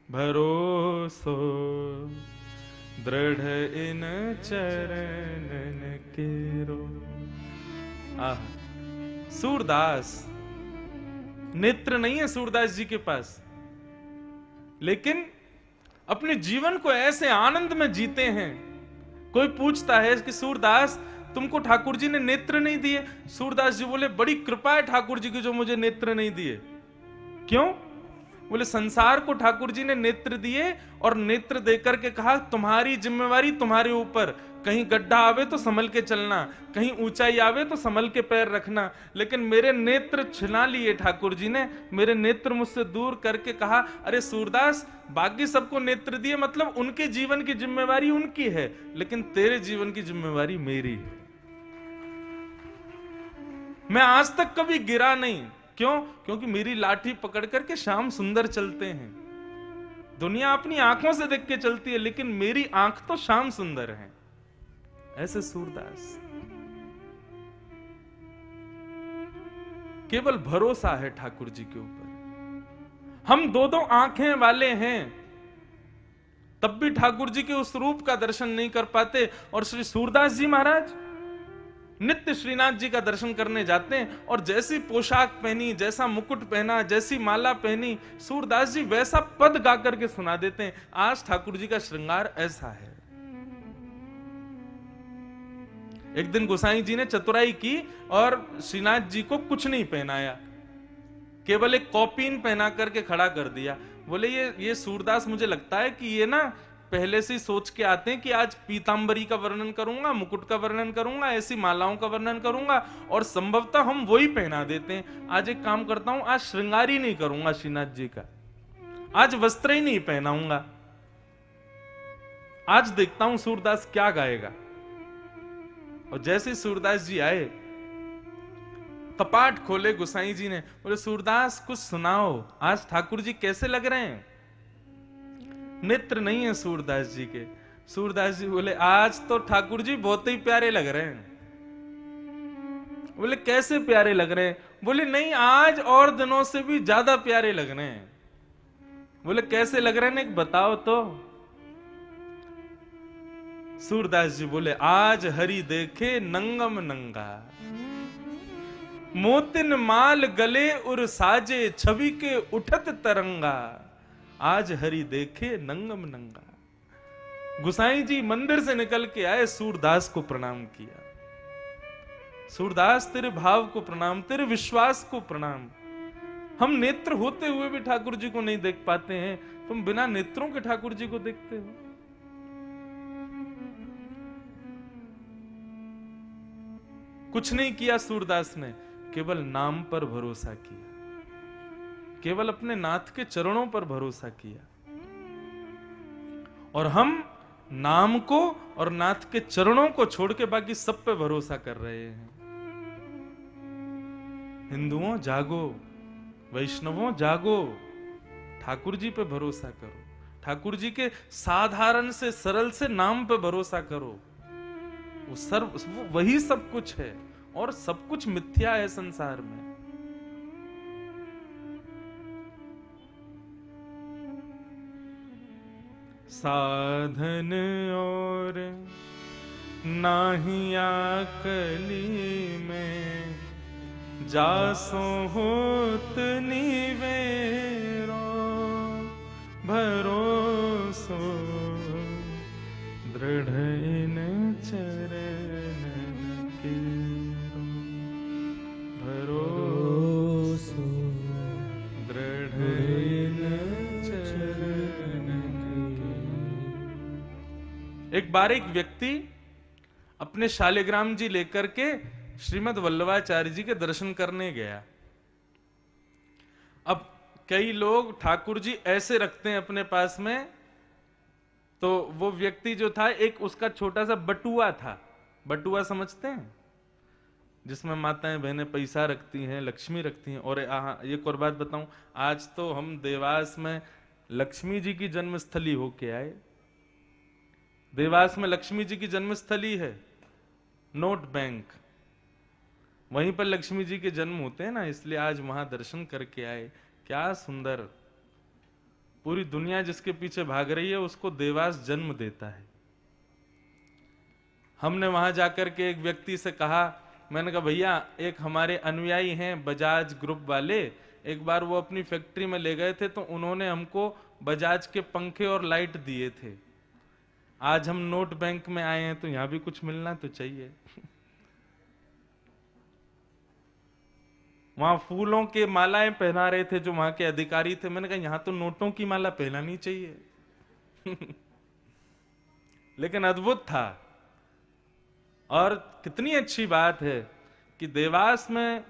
भरोसो दृढ़ इन चरणन केरो। आह, सूरदास, नेत्र नहीं है सूरदास जी के पास, लेकिन अपने जीवन को ऐसे आनंद में जीते हैं। कोई पूछता है कि सूरदास तुमको ठाकुर जी ने नेत्र नहीं दिए? सूरदास जी बोले बड़ी कृपा है ठाकुर जी की जो मुझे नेत्र नहीं दिए। क्यों? बोले संसार को ठाकुर जी ने नेत्र दिए और नेत्र देकर के कहा तुम्हारी जिम्मेवारी तुम्हारे ऊपर, कहीं गड्ढा आवे तो संभल के चलना, कहीं ऊंचाई आवे तो संभल के पैर रखना। लेकिन मेरे नेत्र छिना लिए ठाकुर जी ने, मेरे नेत्र मुझसे दूर करके कहा अरे सूरदास बाकी सबको नेत्र दिए, मतलब उनके जीवन की जिम्मेवारी उनकी है, लेकिन तेरे जीवन की जिम्मेवारी मेरी है। मैं आज तक कभी गिरा नहीं। क्यों? क्योंकि मेरी लाठी पकड़ करके श्याम सुंदर चलते हैं। दुनिया अपनी आंखों से देख के चलती है, लेकिन मेरी आंख तो श्याम सुंदर है। ऐसे सूरदास केवल भरोसा है ठाकुर जी के ऊपर। हम दो दो आंखें वाले हैं, तब भी ठाकुर जी के उस रूप का दर्शन नहीं कर पाते। और श्री सूरदास जी महाराज नित्य श्रीनाथ जी का दर्शन करने जाते हैं, और जैसी पोशाक पहनी, जैसा मुकुट पहना, जैसी माला पहनी, सूरदास जी वैसा पद गा करके सुना देते हैं। आज ठाकुर जी का श्रृंगार ऐसा है। एक दिन गोसाई जी ने चतुराई की और श्रीनाथ जी को कुछ नहीं पहनाया, केवल एक कॉपीन पहना करके खड़ा कर दिया। बोले ये सूरदास मुझे लगता है कि ये ना पहले से ही सोच के आते हैं कि आज पीतांबरी का वर्णन करूंगा, मुकुट का वर्णन करूंगा, ऐसी मालाओं का वर्णन करूंगा, और संभवतः हम वही पहना देते हैं। आज एक काम करता हूं, आज श्रृंगार ही नहीं करूंगा श्रीनाथ जी का, आज वस्त्र ही नहीं पहनाऊंगा, आज देखता हूं सूरदास क्या गाएगा। और जैसे सूरदास जी आए, कपाट खोले गोसाई जी ने, बोले सूरदास कुछ सुनाओ, आज ठाकुर जी कैसे लग रहे हैं? नेत्र नहीं है सूरदास जी के। सूरदास जी बोले आज तो ठाकुर जी बहुत ही प्यारे लग रहे हैं। बोले कैसे प्यारे लग रहे हैं? बोले नहीं, आज और दिनों से भी ज्यादा प्यारे लग रहे हैं। बोले कैसे लग रहे हैं, बताओ तो। सूरदास जी बोले आज हरि देखे नंगम नंगा, मोतिन माल गले उर साजे, छवि के उठत तरंगा, आज हरि देखे नंगम नंगा। गुसाई जी मंदिर से निकल के आए, सूरदास को प्रणाम किया। सूरदास तेरे भाव को प्रणाम, तेरे विश्वास को प्रणाम। हम नेत्र होते हुए भी ठाकुर जी को नहीं देख पाते हैं, तुम बिना नेत्रों के ठाकुर जी को देखते हो। कुछ नहीं किया सूरदास ने, केवल नाम पर भरोसा किया, केवल अपने नाथ के चरणों पर भरोसा किया। और हम नाम को और नाथ के चरणों को छोड़ के बाकी सब पे भरोसा कर रहे हैं। हिंदुओं जागो, वैष्णवों जागो, ठाकुर जी पे भरोसा करो, ठाकुर जी के साधारण से सरल से नाम पे भरोसा करो। वो वही सब कुछ है, और सब कुछ मिथ्या है संसार में। साधन और नाहिया कली में, जासो होत निवेरो, भरोसो दृढ़ इन चरण केरो, भरोसो दृढ़ इन चरण। एक बार एक व्यक्ति अपने शालिग्राम जी लेकर के श्रीमद् वल्लभाचार्य जी के दर्शन करने गया। अब कई लोग ठाकुर जी ऐसे रखते हैं अपने पास में, तो वो व्यक्ति जो था, एक उसका छोटा सा बटुआ था। बटुआ समझते हैं? जिसमें माताएं बहनें पैसा रखती हैं, लक्ष्मी रखती हैं। और एक और बात बताऊं, आज तो हम देवास में लक्ष्मी जी की जन्मस्थली होके आए। देवास में लक्ष्मी जी की जन्मस्थली है, नोट बैंक, वहीं पर लक्ष्मी जी के जन्म होते हैं ना, इसलिए आज वहां दर्शन करके आए। क्या सुंदर पूरी दुनिया जिसके पीछे भाग रही है उसको देवास जन्म देता है। हमने वहां जाकर के एक व्यक्ति से कहा, मैंने कहा भैया एक हमारे अनुयायी हैं बजाज ग्रुप वाले, एक बार वो अपनी फैक्ट्री में ले गए थे तो उन्होंने हमको बजाज के पंखे और लाइट दिए थे। आज हम नोट बैंक में आए हैं तो यहां भी कुछ मिलना तो चाहिए। वहां फूलों के मालाएं पहना रहे थे जो वहां के अधिकारी थे। मैंने कहा यहां तो नोटों की माला पहनानी चाहिए। लेकिन अद्भुत था। और कितनी अच्छी बात है कि देवास में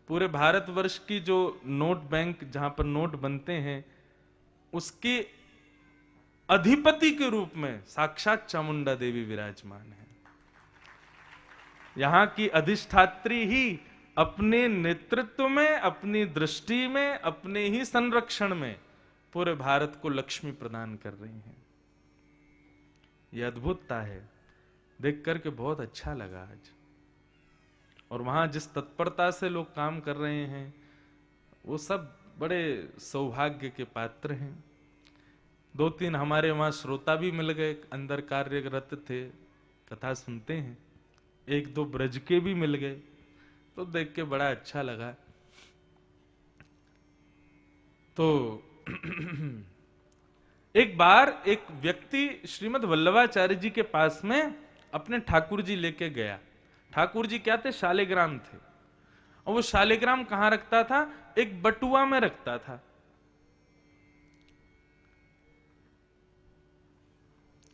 पूरे भारतवर्ष की जो नोट बैंक जहां पर नोट बनते हैं उसके अधिपति के रूप में साक्षात चामुंडा देवी विराजमान है। यहां की अधिष्ठात्री ही अपने नेतृत्व में, अपनी दृष्टि में, अपने ही संरक्षण में पूरे भारत को लक्ष्मी प्रदान कर रही हैं। यह अद्भुतता है, देख करके बहुत अच्छा लगा आज। और वहां जिस तत्परता से लोग काम कर रहे हैं वो सब बड़े सौभाग्य के पात्र हैं। 2-3 हमारे वहां श्रोता भी मिल गए, अंदर कार्यरत थे, कथा सुनते हैं। 1-2 ब्रज के भी मिल गए, तो देख के बड़ा अच्छा लगा। तो एक बार एक व्यक्ति श्रीमद् वल्लभाचार्य जी के पास में अपने ठाकुर जी लेके गया। ठाकुर जी क्या थे? शालिग्राम थे। और वो शालिग्राम कहां रखता था? एक बटुआ में रखता था।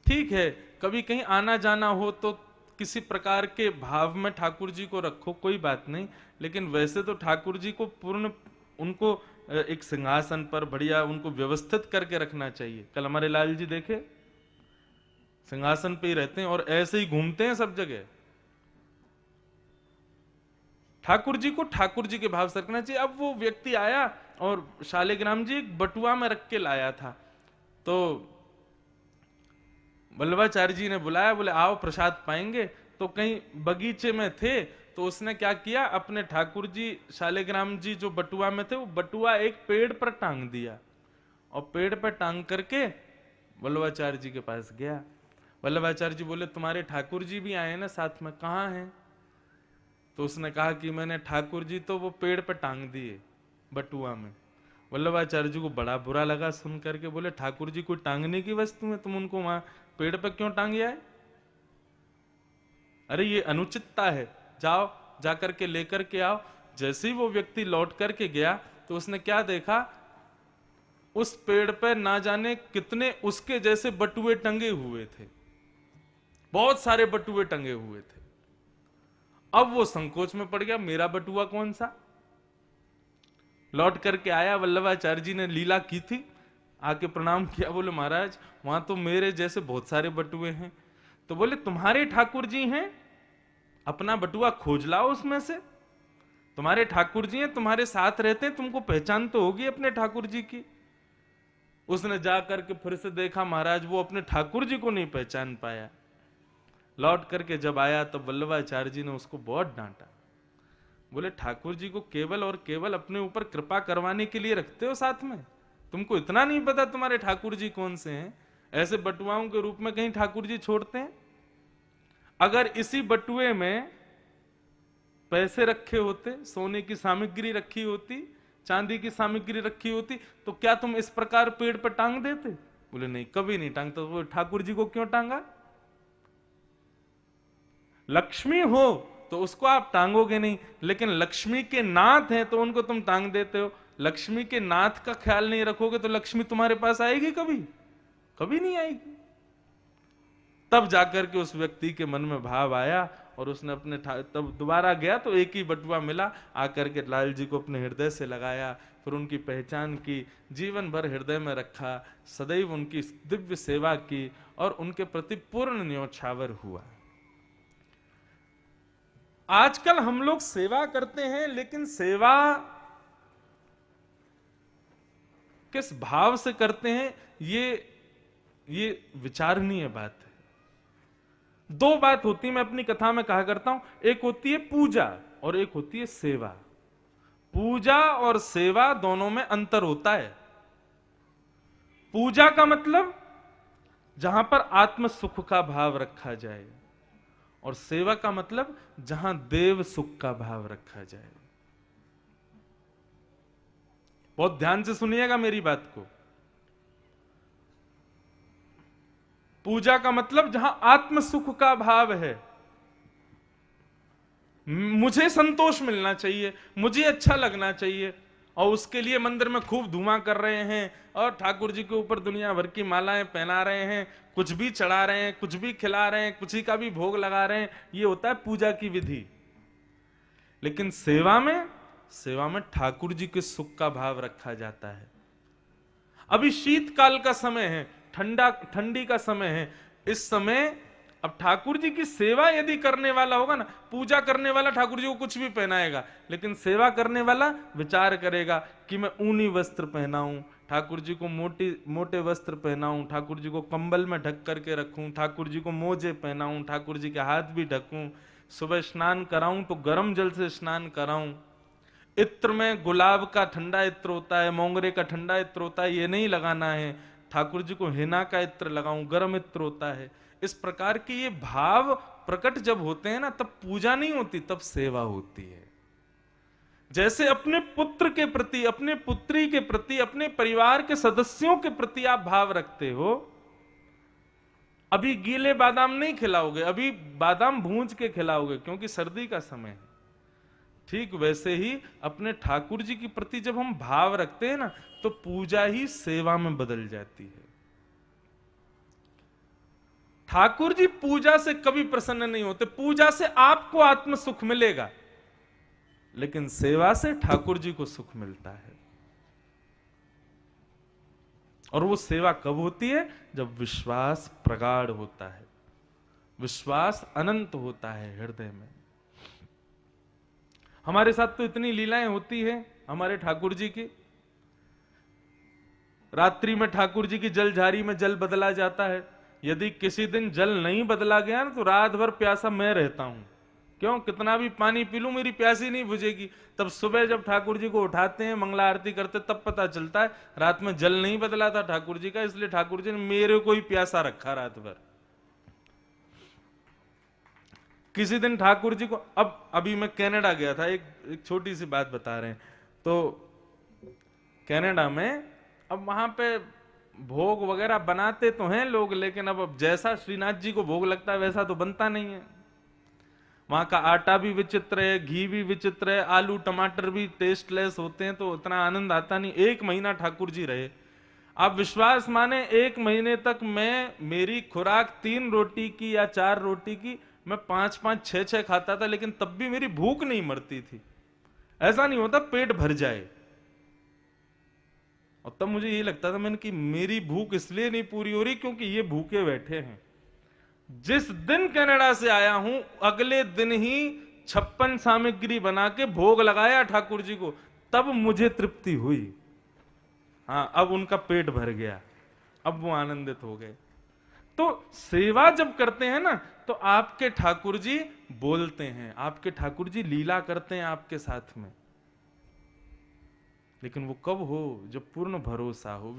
ठीक है, कभी कहीं आना जाना हो तो किसी प्रकार के भाव में ठाकुर जी को रखो, कोई बात नहीं। लेकिन वैसे तो ठाकुर जी को पूर्ण उनको एक सिंहासन पर बढ़िया उनको व्यवस्थित करके रखना चाहिए। कल हमारे लाल जी देखे सिंहासन पे ही रहते हैं और ऐसे ही घूमते हैं सब जगह। ठाकुर जी को ठाकुर जी के भाव से रखना चाहिए। अब वो व्यक्ति आया और शालिग्राम जी एक बटुआ में रख के लाया था। तो वल्लभाचार्य जी ने बुलाया, बोले आओ प्रसाद पाएंगे। तो कहीं बगीचे में थे तो उसने क्या किया, अपने ठाकुर जी शालिग्राम जी जो बटुआ में थे वो बटुआ एक पेड़ पर टांग दिया और पेड़ पर टांग करके वल्लभाचार्य जी के पास गया। वल्लभाचार्य जी बोले तुम्हारे ठाकुर जी भी आए ना साथ में, कहाँ हैं? तो उसने कहा कि मैंने ठाकुर जी तो वो पेड़ पर टांग दिए बटुआ में। वल्लभाचार्य जी को बड़ा बुरा लगा सुन करके, बोले ठाकुर जी कोई टांगने की वस्तु है, तुम उनको वहां पेड़ पर क्यों टांग आए? अरे ये अनुचितता है, जाओ जाकर के लेकर के आओ। जैसे ही वो व्यक्ति लौट करके गया तो उसने क्या देखा, उस पेड़ पर ना जाने कितने उसके जैसे बटुए टंगे हुए थे, बहुत सारे बटुए टंगे हुए थे। अब वो संकोच में पड़ गया, मेरा बटुआ कौन सा? लौट करके आया, वल्लभाचार्य जी ने लीला की थी, आके प्रणाम किया, बोले महाराज वहां तो मेरे जैसे बहुत सारे बटुए हैं। तो बोले तुम्हारे ठाकुर जी हैं, अपना बटुआ खोज लाओ उसमें से। तुम्हारे ठाकुर जी हैं, तुम्हारे साथ रहते हैं, तुमको पहचान तो होगी अपने ठाकुर जी की। उसने जा करके फिर से देखा, महाराज वो अपने ठाकुर जी को नहीं पहचान पाया। लौट करके जब आया तब वल्लभाचार्य जी ने उसको बहुत डांटा। बोले ठाकुर जी को केवल और केवल अपने ऊपर कृपा करवाने के लिए रखते हो साथ में, तुमको इतना नहीं पता तुम्हारे ठाकुर जी कौन से हैं? ऐसे बटुआओं के रूप में कहीं ठाकुर जी छोड़ते हैं? अगर इसी बटुए में पैसे रखे होते, सोने की सामग्री रखी होती, चांदी की सामग्री रखी होती, तो क्या तुम इस प्रकार पेड़ पर टांग देते? बोले नहीं, कभी नहीं टांगता। तो ठाकुर जी को क्यों टांगा? लक्ष्मी हो तो उसको आप टांगोगे नहीं, लेकिन लक्ष्मी के नाथ हैं तो उनको तुम टांग देते हो। लक्ष्मी के नाथ का ख्याल नहीं रखोगे तो लक्ष्मी तुम्हारे पास आएगी कभी? कभी नहीं आएगी। तब जाकर के उस व्यक्ति के मन में भाव आया और उसने अपने तब दोबारा गया तो एक ही बटुआ मिला, आकर के लाल जी को अपने हृदय से लगाया, फिर उनकी पहचान की, जीवन भर हृदय में रखा, सदैव उनकी दिव्य सेवा की और उनके प्रति पूर्ण न्योछावर हुआ। आजकल हम लोग सेवा करते हैं, लेकिन सेवा किस भाव से करते हैं ये विचारणीय बात है। दो बात होती है, मैं अपनी कथा में कहा करता हूं, एक होती है पूजा और एक होती है सेवा। पूजा और सेवा दोनों में अंतर होता है। पूजा का मतलब जहां पर आत्म सुख का भाव रखा जाए, और सेवा का मतलब जहां देव सुख का भाव रखा जाए। बहुत ध्यान से सुनिएगा मेरी बात को। पूजा का मतलब जहां आत्म सुख का भाव है, मुझे संतोष मिलना चाहिए, मुझे अच्छा लगना चाहिए, और उसके लिए मंदिर में खूब धुआं कर रहे हैं और ठाकुर जी के ऊपर दुनिया भर की मालाएं पहना रहे हैं, कुछ भी चढ़ा रहे हैं, कुछ भी खिला रहे हैं, कुछ ही का भी भोग लगा रहे हैं, ये होता है पूजा की विधि। लेकिन सेवा में ठाकुर जी के सुख का भाव रखा जाता है। अभी शीतकाल का समय है, ठंडी का समय है, इस समय अब ठाकुर जी की सेवा यदि करने वाला होगा ना, पूजा करने वाला ठाकुर जी को कुछ भी पहनाएगा, लेकिन सेवा करने वाला विचार करेगा कि मैं ऊनी वस्त्र पहनाऊं, ठाकुर जी को मोटे वस्त्र पहनाऊं, ठाकुर जी को कंबल में ढक करके रखूं, ठाकुर जी को मोजे पहनाऊं, ठाकुर जी के हाथ भी ढकूं, सुबह स्नान कराऊं तो गर्म जल से स्नान कराऊं, इत्र में गुलाब का ठंडा इत्र होता है, मोंगरे का ठंडा इत्र होता है, ये नहीं लगाना है, ठाकुर जी को हिना का इत्र लगाऊं, गर्म इत्र होता है। इस प्रकार के ये भाव प्रकट जब होते हैं ना, तब पूजा नहीं होती, तब सेवा होती है। जैसे अपने पुत्र के प्रति, अपने पुत्री के प्रति, अपने परिवार के सदस्यों के प्रति आप भाव रखते हो, अभी गीले बादाम नहीं खिलाओगे, अभी बादाम भूंज के खिलाओगे क्योंकि सर्दी का समय है। ठीक वैसे ही अपने ठाकुर जी के प्रति जब हम भाव रखते हैं ना, तो पूजा ही सेवा में बदल जाती है। ठाकुर जी पूजा से कभी प्रसन्न नहीं होते, पूजा से आपको आत्म सुख मिलेगा, लेकिन सेवा से ठाकुर जी को सुख मिलता है। और वो सेवा कब होती है? जब विश्वास प्रगाढ़ होता है, विश्वास अनंत होता है हृदय में। हमारे साथ तो इतनी लीलाएं होती है हमारे ठाकुर जी की। रात्रि में ठाकुर जी की जलझारी में जल बदला जाता है। यदि किसी दिन जल नहीं बदला गया ना, तो रात भर प्यासा मैं रहता हूं। क्यों? कितना भी पानी पी लूं मेरी प्यासी नहीं बुझेगी। तब सुबह जब ठाकुर जी को उठाते हैं, मंगला आरती करते, तब पता चलता है रात में जल नहीं बदला था ठाकुर जी का, इसलिए ठाकुर जी ने मेरे को ही प्यासा रखा रात भर। किसी दिन ठाकुर जी को, अभी मैं कनाडा गया था, एक छोटी सी बात बता रहे हैं। तो कनाडा में अब वहां पे भोग वगैरह बनाते तो हैं लोग, लेकिन अब जैसा श्रीनाथ जी को भोग लगता है वैसा तो बनता नहीं है। वहां का आटा भी विचित्र है, घी भी विचित्र है, आलू टमाटर भी टेस्टलेस होते हैं, तो इतना आनंद आता नहीं। 1 महीना ठाकुर जी रहे, आप विश्वास माने 1 महीने तक मेरी खुराक 3 रोटी की या 4 रोटी की, मैं 5-5 6-6 खाता था, लेकिन तब भी मेरी भूख नहीं मरती थी। ऐसा नहीं होता पेट भर जाए। और तब मुझे ये लगता था मैंने कि मेरी भूख इसलिए नहीं पूरी हो रही क्योंकि ये भूखे बैठे हैं। जिस दिन कनाडा से आया हूं, अगले दिन ही 56 सामग्री बना के भोग लगाया ठाकुर जी को, तब मुझे तृप्ति हुई। हाँ, अब उनका पेट भर गया, अब वो आनंदित हो गए। तो सेवा जब करते हैं ना, तो आपके ठाकुर जी बोलते हैं, आपके ठाकुर जी लीला करते हैं आपके साथ में। लेकिन वो कब हो? जब पूर्ण भरोसा हो।